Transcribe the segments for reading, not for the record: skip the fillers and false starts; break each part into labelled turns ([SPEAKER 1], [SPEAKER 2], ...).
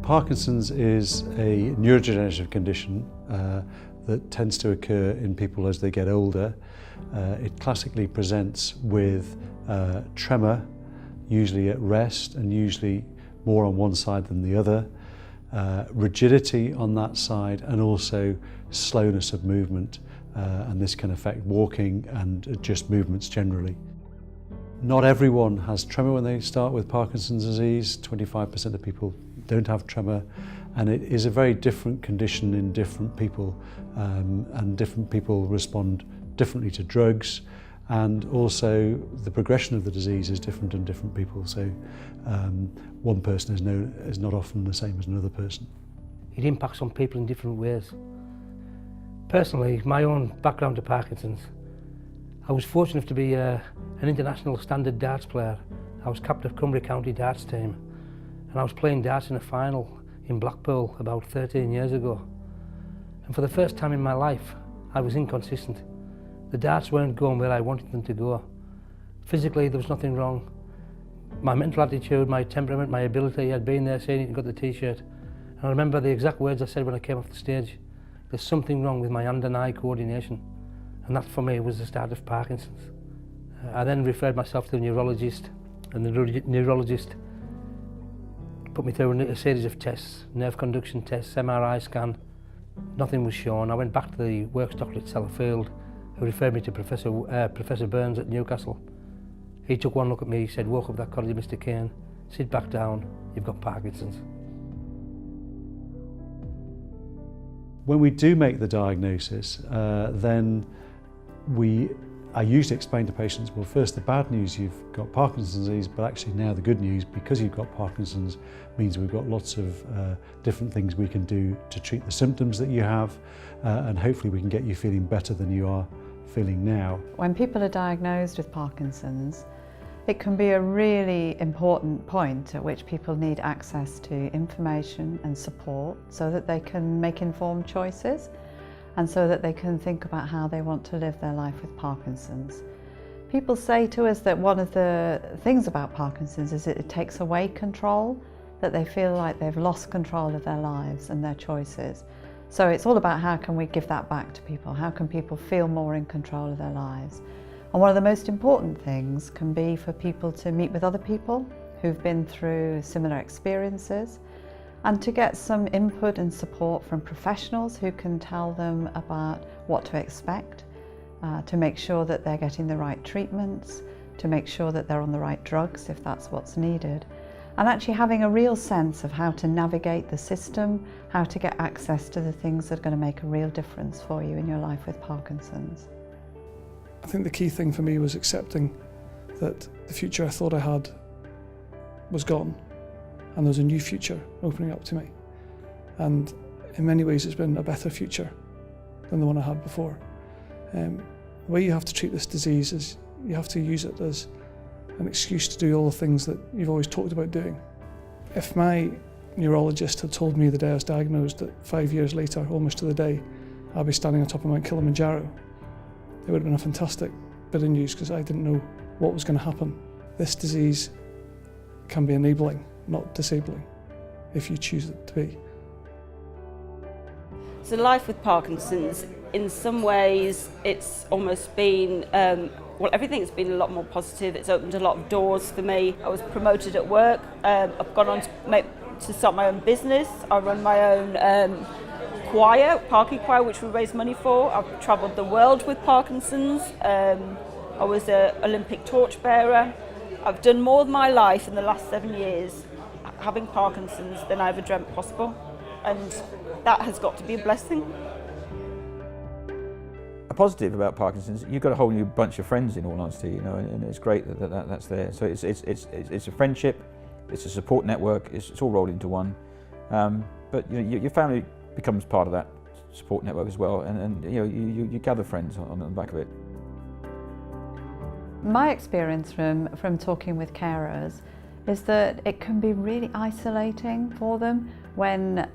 [SPEAKER 1] Parkinson's is a neurodegenerative condition that tends to occur in people as they get older. It classically presents with tremor, usually at rest and usually more on one side than the other, rigidity on that side, and also slowness of movement, and this can affect walking and just movements generally. Not everyone has tremor when they start with Parkinson's disease. 25% of people don't have tremor, and it is a very different condition in different people, and different people respond differently to drugs, and also the progression of the disease is different in different people, so one person is not often the same as another person.
[SPEAKER 2] It impacts on people in different ways. Personally, my own background to Parkinson's, I was fortunate enough to be an international standard darts player. I was captain of Cumbrian County darts team, and I was playing darts in a final in Blackpool about 13 years ago. And for the first time in my life, I was inconsistent. The darts weren't going where I wanted them to go. Physically, there was nothing wrong. My mental attitude, my temperament, my ability, I'd been there, seen it and got the t-shirt. And I remember the exact words I said when I came off the stage. There's something wrong with my hand and eye coordination. And that for me was the start of Parkinson's. I then referred myself to a neurologist, and the neurologist put me through a series of tests, nerve conduction tests, MRI scan. Nothing was shown. I went back to the works doctor at Sellafield, who referred me to Professor Burns at Newcastle. He took one look at me, he said, "Walk up that corridor, Mr. Kane, sit back down, you've got Parkinson's."
[SPEAKER 1] When we do make the diagnosis, then I usually explain to patients, well, first the bad news, you've got Parkinson's disease, but actually now the good news, because you've got Parkinson's, means we've got lots of different things we can do to treat the symptoms that you have, and hopefully we can get you feeling better than you are feeling now.
[SPEAKER 3] When people are diagnosed with Parkinson's, it can be a really important point at which people need access to information and support so that they can make informed choices and so that they can think about how they want to live their life with Parkinson's. People say to us that one of the things about Parkinson's is it takes away control, that they feel like they've lost control of their lives and their choices. So it's all about how can we give that back to people, how can people feel more in control of their lives. And one of the most important things can be for people to meet with other people who've been through similar experiences and to get some input and support from professionals who can tell them about what to expect, to make sure that they're getting the right treatments, to make sure that they're on the right drugs if that's what's needed, and actually having a real sense of how to navigate the system, how to get access to the things that are going to make a real difference for you in your life with Parkinson's.
[SPEAKER 4] I think the key thing for me was accepting that the future I thought I had was gone, and there was a new future opening up to me. And in many ways it's been a better future than the one I had before. The way you have to treat this disease is you have to use it as an excuse to do all the things that you've always talked about doing. If my neurologist had told me the day I was diagnosed that 5 years later, almost to the day, I'd be standing on top of Mount Kilimanjaro, it would have been a fantastic bit of news because I didn't know what was going to happen. This disease can be enabling, not disabling, if you choose it to be.
[SPEAKER 5] So life with Parkinson's, in some ways, it's almost been, well, everything's been a lot more positive. It's opened a lot of doors for me. I was promoted at work. I've gone on to start my own business. I run my own choir, parking choir, which we raise money for. I've travelled the world with Parkinson's. I was an Olympic torchbearer. I've done more of my life in the last 7 years having Parkinson's than I ever dreamt possible, and that has got to be a blessing.
[SPEAKER 6] A positive about Parkinson's, you've got a whole new bunch of friends, in all honesty, you know, and it's great that that's there. So it's a friendship, it's a support network, it's all rolled into one. But you know, your family becomes part of that support network as well, and you know, you gather friends on the back of it.
[SPEAKER 3] My experience from talking with carers is that it can be really isolating for them when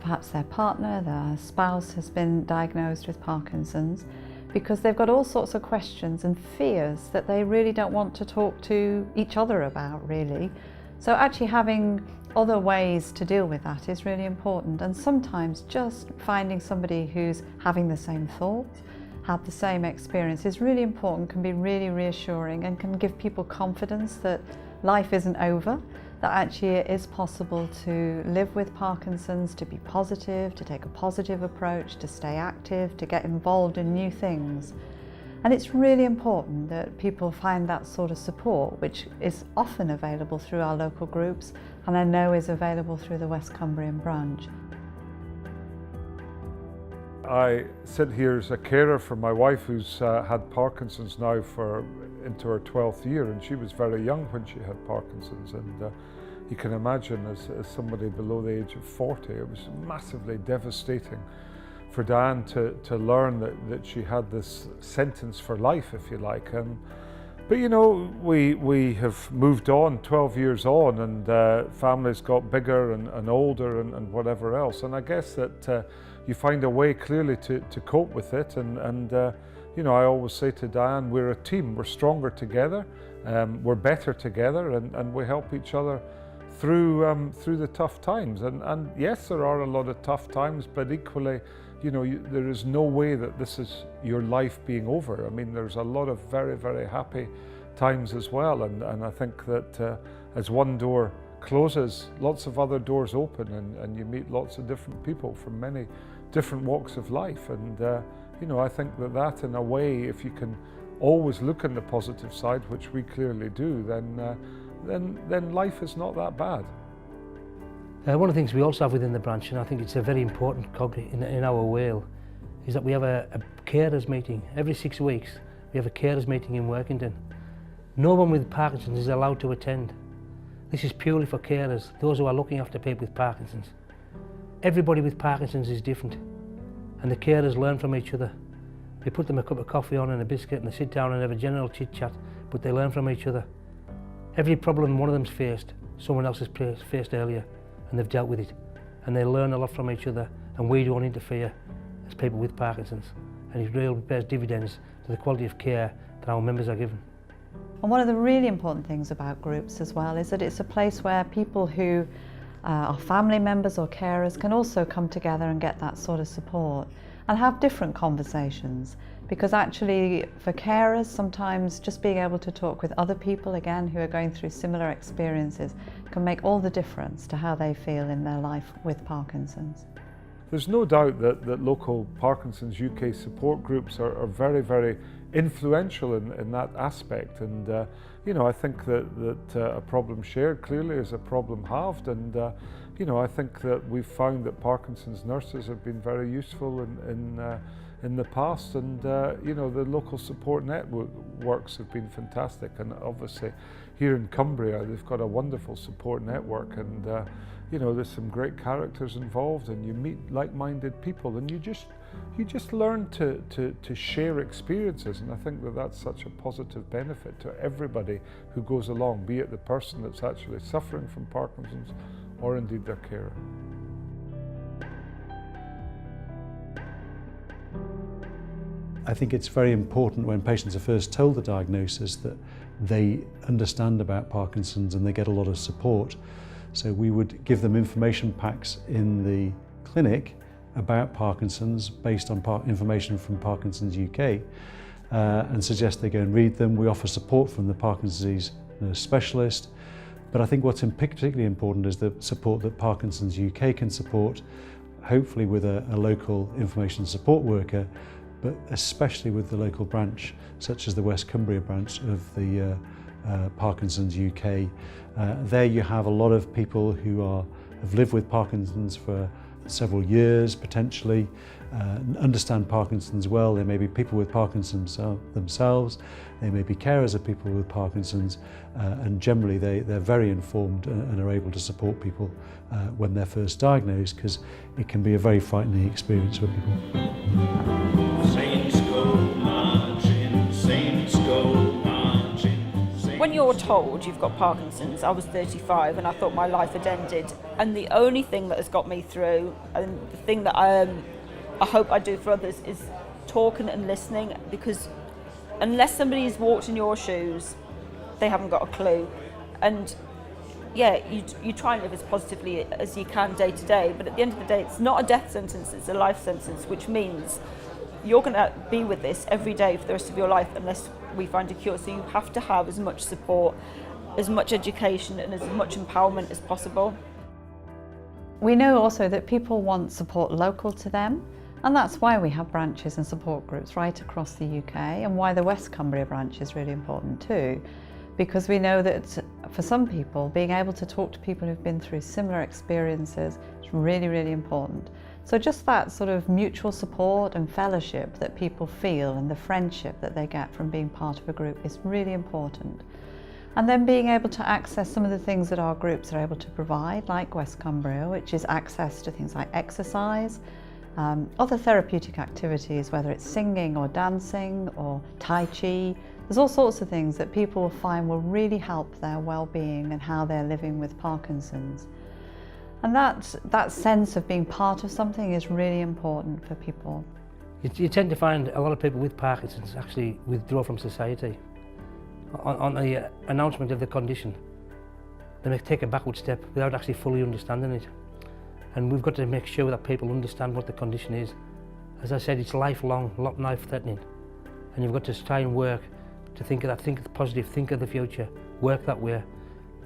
[SPEAKER 3] perhaps their partner, their spouse has been diagnosed with Parkinson's, because they've got all sorts of questions and fears that they really don't want to talk to each other about, really. So actually having other ways to deal with that is really important, and sometimes just finding somebody who's having the same thoughts, have the same experience is really important, can be really reassuring and can give people confidence that life isn't over, that actually it is possible to live with Parkinson's, to be positive, to take a positive approach, to stay active, to get involved in new things. And it's really important that people find that sort of support, which is often available through our local groups, and I know is available through the West Cumbrian branch.
[SPEAKER 7] I sit here as a carer for my wife, who's had Parkinson's now for into her 12th year, and she was very young when she had Parkinson's, and you can imagine as somebody below the age of 40, it was massively devastating for Diane to learn that she had this sentence for life, if you like. But you know, we have moved on, 12 years on, and families got bigger and older and whatever else, and I guess that you find a way clearly to cope with it, and you know, I always say to Diane, we're a team, we're stronger together, we're better together, and we help each other through the tough times. And yes, there are a lot of tough times, but equally, you know, there is no way that this is your life being over. I mean, there's a lot of very, very happy times as well, and I think that as one door closes, lots of other doors open, and you meet lots of different people from many different walks of life. And you know, I think that in a way, if you can always look on the positive side, which we clearly do, then life is not that bad.
[SPEAKER 2] One of the things we also have within the branch, and I think it's a very important cog in our wheel, is that we have a carers meeting. Every 6 weeks we have a carers meeting in Workington. No one with Parkinson's is allowed to attend. This is purely for carers, those who are looking after people with Parkinson's. Everybody with Parkinson's is different, and the carers learn from each other. They put them a cup of coffee on and a biscuit, and they sit down and have a general chit chat, but they learn from each other. Every problem one of them's faced, someone else has faced earlier, and they've dealt with it, and they learn a lot from each other, and we don't interfere as people with Parkinson's, and it really bears dividends to the quality of care that our members are given.
[SPEAKER 3] And one of the really important things about groups as well is that it's a place where people who are family members or carers can also come together and get that sort of support and have different conversations, because actually for carers sometimes just being able to talk with other people again who are going through similar experiences can make all the difference to how they feel in their life with Parkinson's.
[SPEAKER 7] There's no doubt that local Parkinson's UK support groups are very, very influential in that aspect, and you know, I think that a problem shared clearly is a problem halved, and you know, I think that we've found that Parkinson's nurses have been very useful in the past, and you know, the local support networks have been fantastic, and obviously here in Cumbria they've got a wonderful support network, and you know, there's some great characters involved, and you meet like-minded people, and you just learn to share experiences, and I think that that's such a positive benefit to everybody who goes along, be it the person that's actually suffering from Parkinson's or indeed their carer.
[SPEAKER 1] I think it's very important when patients are first told the diagnosis that they understand about Parkinson's and they get a lot of support. So we would give them information packs in the clinic about Parkinson's based on information from Parkinson's UK and suggest they go and read them. We offer support from the Parkinson's nurse specialist, but I think what's particularly important is the support that Parkinson's UK can support, hopefully with a local information support worker, but especially with the local branch, such as the West Cumbria branch of the Parkinson's UK. There you have a lot of people who have lived with Parkinson's for several years, potentially, understand Parkinson's well. They may be people with Parkinson's themselves, they may be carers of people with Parkinson's, and generally they're very informed and are able to support people when they're first diagnosed, because it can be a very frightening experience for people.
[SPEAKER 5] When you're told you've got Parkinson's, I was 35 and I thought my life had ended. And the only thing that has got me through, and the thing that I hope I do for others, is talking and listening, because unless somebody's walked in your shoes, they haven't got a clue. And yeah, you try and live as positively as you can day to day, but at the end of the day, it's not a death sentence, it's a life sentence, which means you're going to be with this every day for the rest of your life unless we find a cure. So you have to have as much support, as much education and as much empowerment as possible.
[SPEAKER 3] We know also that people want support local to them, and that's why we have branches and support groups right across the UK, and why the West Cumbria branch is really important too, because we know that for some people, being able to talk to people who've been through similar experiences is really, really important. So just that sort of mutual support and fellowship that people feel and the friendship that they get from being part of a group is really important. And then being able to access some of the things that our groups are able to provide, like West Cumbria, which is access to things like exercise, other therapeutic activities, whether it's singing or dancing or Tai Chi. There's all sorts of things that people will find will really help their well-being and how they're living with Parkinson's. And that sense of being part of something is really important for people.
[SPEAKER 2] You tend to find a lot of people with Parkinson's actually withdraw from society. On the announcement of the condition, they may take a backward step without actually fully understanding it. And we've got to make sure that people understand what the condition is. As I said, it's lifelong, not life-threatening. And you've got to try and work to think of that, think of the positive, think of the future, work that way.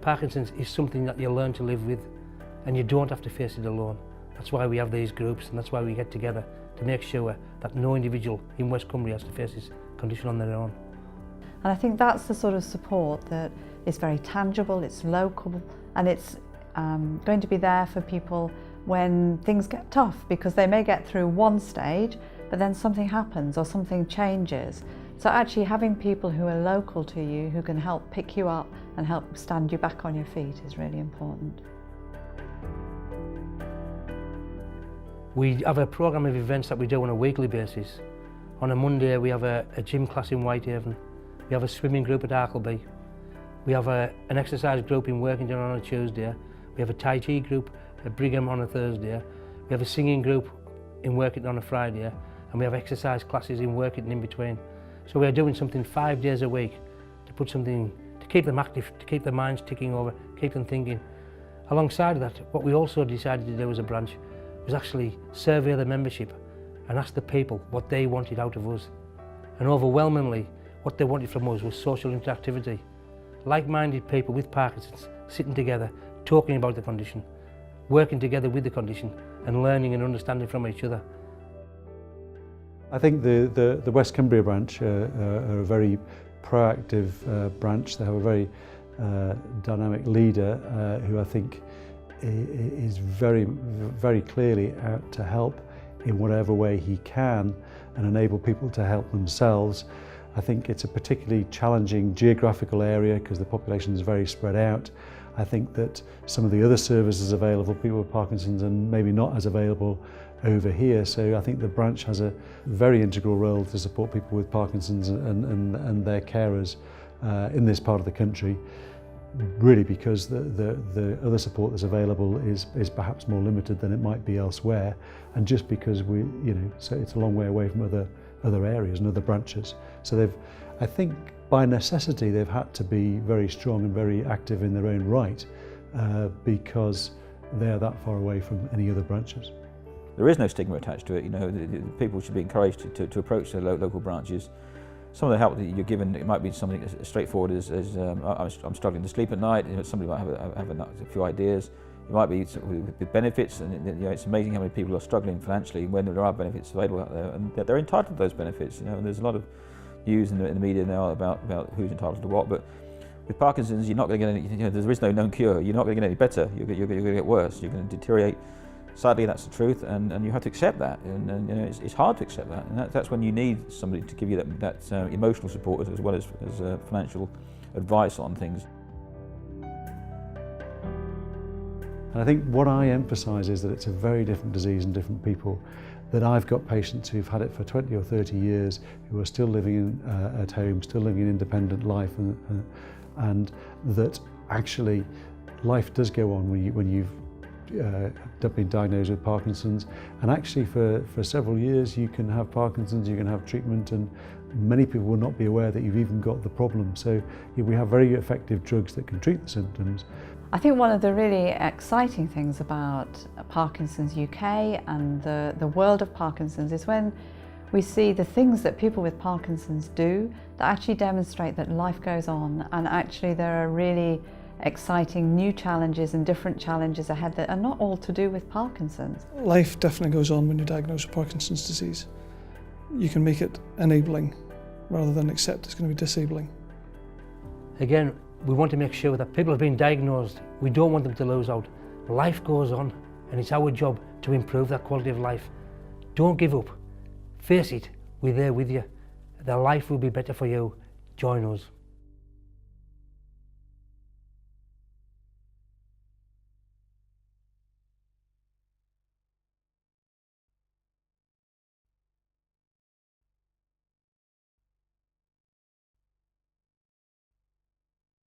[SPEAKER 2] Parkinson's is something that you learn to live with, and you don't have to face it alone. That's why we have these groups, and that's why we get together to make sure that no individual in West Cumbria has to face this condition on their own.
[SPEAKER 3] And I think that's the sort of support that is very tangible, it's local, and it's going to be there for people when things get tough, because they may get through one stage, but then something happens or something changes. So actually having people who are local to you, who can help pick you up and help stand you back on your feet is really important.
[SPEAKER 2] We have a programme of events that we do on a weekly basis. On a Monday we have a gym class in Whitehaven. We have a swimming group at Arkleby. We have an exercise group in Workington on a Tuesday. We have a Tai Chi group at Brigham on a Thursday. We have a singing group in Workington on a Friday. And we have exercise classes in Workington in between. So we are doing something 5 days a week to put something, to keep them active, to keep their minds ticking over, keep them thinking. Alongside of that, what we also decided to do as a branch was actually survey the membership and ask the people what they wanted out of us. And overwhelmingly, what they wanted from us was social interactivity. Like-minded people with Parkinson's sitting together, talking about the condition, working together with the condition and learning and understanding from each other.
[SPEAKER 1] I think the West Cumbria branch are a very proactive branch. They have a very dynamic leader who I think is very, very clearly out to help in whatever way he can and enable people to help themselves. I think it's a particularly challenging geographical area because the population is very spread out. I think that some of the other services available for people with Parkinson's are maybe not as available over here. So I think the branch has a very integral role to support people with Parkinson's and their carers in this part of the country, really because the other support that's available is perhaps more limited than it might be elsewhere, and just because so it's a long way away from other areas and other branches. So I think by necessity they've had to be very strong and very active in their own right because they're that far away from any other branches.
[SPEAKER 6] There is no stigma attached to it. People should be encouraged to approach their local branches. Some of the help that you're given, it might be something as straightforward as I'm struggling to sleep at night. Somebody might have a few ideas. It might be with benefits, and it's amazing how many people are struggling financially when there are benefits available out there, and they're entitled to those benefits. And there's a lot of news in the media now about who's entitled to what. But with Parkinson's, you're not going to get any. There is no known cure. You're not going to get any better. You're going to get worse. You're going to deteriorate. Sadly, that's the truth, and you have to accept that. And it's hard to accept that. And that's when you need somebody to give you that emotional support as well as financial advice on things.
[SPEAKER 1] And I think what I emphasise is that it's a very different disease in different people. That I've got patients who've had it for 20 or 30 years who are still living at home, still living an independent life, and that actually life does go on when you've been diagnosed with Parkinson's, and actually for several years you can have Parkinson's, you can have treatment, and many people will not be aware that you've even got the problem. So we have very effective drugs that can treat the symptoms,
[SPEAKER 3] I think one of the really exciting things about Parkinson's UK and the world of Parkinson's is when we see the things that people with Parkinson's do that actually demonstrate that life goes on, and actually there are really exciting new challenges and different challenges ahead that are not all to do with Parkinson's.
[SPEAKER 4] Life definitely goes on when you're diagnosed with Parkinson's disease. You can make it enabling rather than accept it's going to be disabling.
[SPEAKER 2] Again, we want to make sure that people have been diagnosed, we don't want them to lose out. Life goes on, and it's our job to improve that quality of life. Don't give up. Face it, we're there with you. The life will be better for you. Join us.